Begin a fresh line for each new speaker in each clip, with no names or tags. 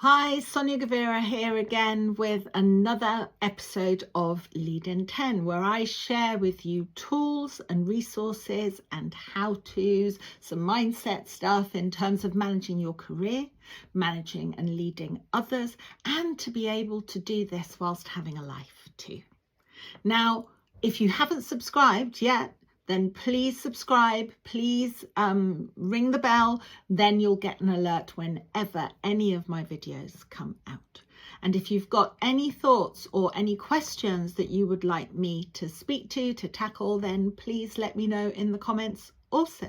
Hi, Sonia Gavira here again with another episode of Lead in 10, where I share with you tools and resources and how-tos, some mindset stuff in terms of managing your career, managing and leading others, and to be able to do this whilst having a life too. Now, if you haven't subscribed yet, then please subscribe, please ring the bell, then you'll get an alert whenever any of my videos come out. And if you've got any thoughts or any questions that you would like me to speak to tackle, then please let me know in the comments also.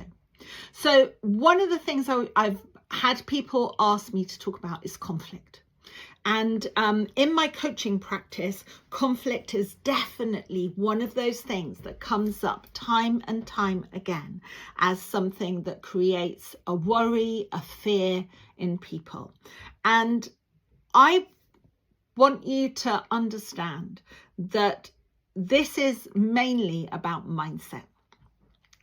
So one of the things I've had people ask me to talk about is conflict. And in my coaching practice, conflict is definitely one of those things that comes up time and time again as something that creates a worry, a fear in people. And I want you to understand that this is mainly about mindset.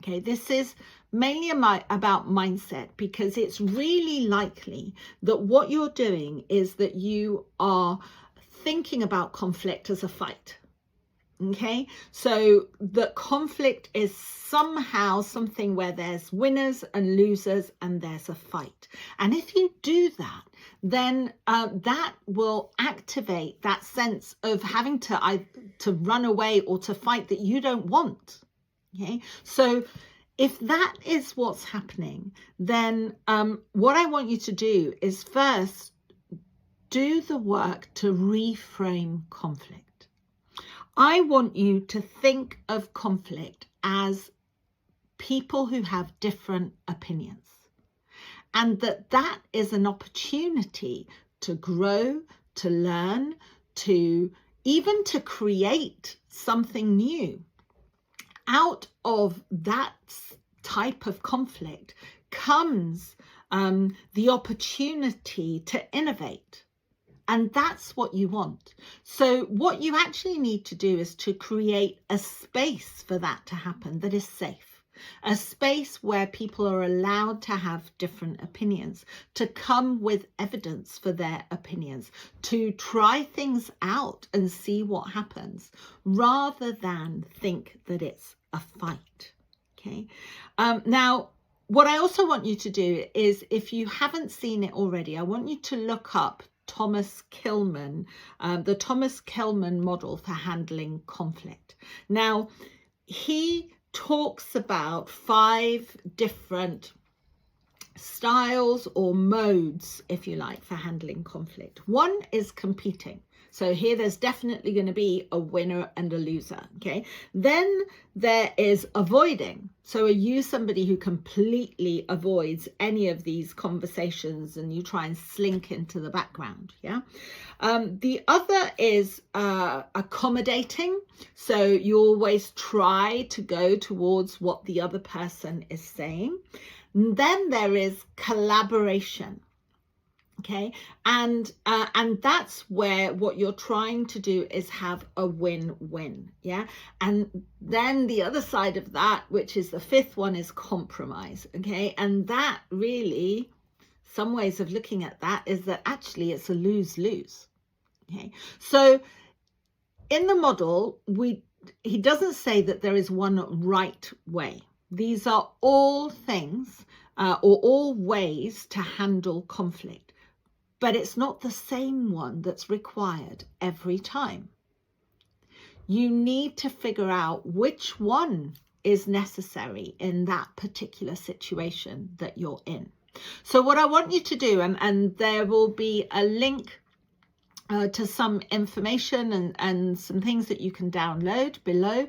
Okay, this is mainly about mindset, because it's really likely that what you're doing is that you are thinking about conflict as a fight. Okay, so the conflict is somehow something where there's winners and losers and there's a fight. And if you do that, then that will activate that sense of having to run away or to fight that you don't want. Okay, so if that is what's happening, then what I want you to do is first do the work to reframe conflict. I want you to think of conflict as people who have different opinions, and that is an opportunity to grow, to learn, to even to create something new. Out of that type of conflict comes the opportunity to innovate. And that's what you want. So what you actually need to do is to create a space for that to happen that is safe. A space where people are allowed to have different opinions, to come with evidence for their opinions, to try things out and see what happens, rather than think that it's a fight. Okay. Now, what I also want you to do is, if you haven't seen it already, I want you to look up Thomas Kilmann, the Thomas Kilmann model for handling conflict. Now, he talks about 5 different styles or modes, if you like, for handling conflict. One is competing. So here there's definitely going to be a winner and a loser. Okay. Then there is avoiding. So are you somebody who completely avoids any of these conversations and you try and slink into the background? Yeah. The other is accommodating. So you always try to go towards what the other person is saying. And then there is collaboration. Okay, and that's where what you're trying to do is have a win-win. Yeah, and then the other side of that, which is the 5th one, is compromise. Okay, and that really, some ways of looking at that is that actually it's a lose-lose. Okay, so in the model, he doesn't say that there is one right way. These are all things or all ways to handle conflict. But it's not the same one that's required every time. You need to figure out which one is necessary in that particular situation that you're in. So what I want you to do, and there will be a link to some information and some things that you can download below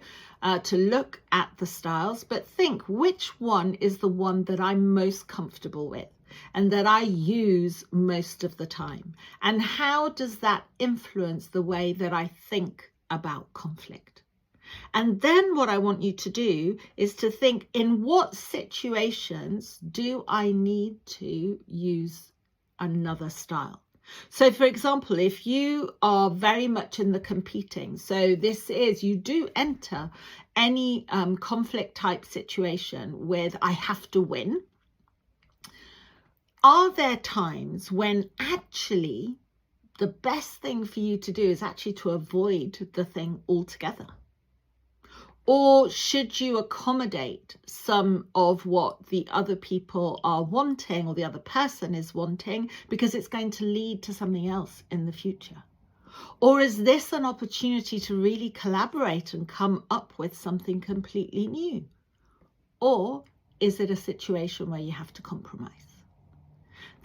to look at the styles, but think which one is the one that I'm most comfortable with and that I use most of the time, and how does that influence the way that I think about conflict. And then what I want you to do is to think, in what situations do I need to use another style? So for example, if you are very much in the competing, so this is, you do enter any conflict type situation with I have to win, Are there times when actually the best thing for you to do is actually to avoid the thing altogether? Or should you accommodate some of what the other people are wanting or the other person is wanting because it's going to lead to something else in the future? Or is this an opportunity to really collaborate and come up with something completely new? Or is it a situation where you have to compromise?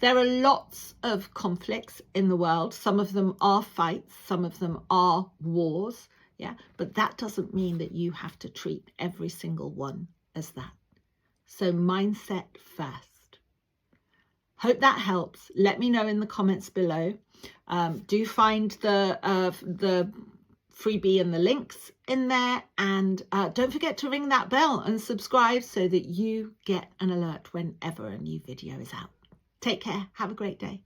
There are lots of conflicts in the world. Some of them are fights, some of them are wars. Yeah, but that doesn't mean that you have to treat every single one as that. So mindset first. Hope that helps. Let me know in the comments below. Do find the freebie and the links in there, and don't forget to ring that bell and subscribe so that you get an alert whenever a new video is out. Take care. Have a great day.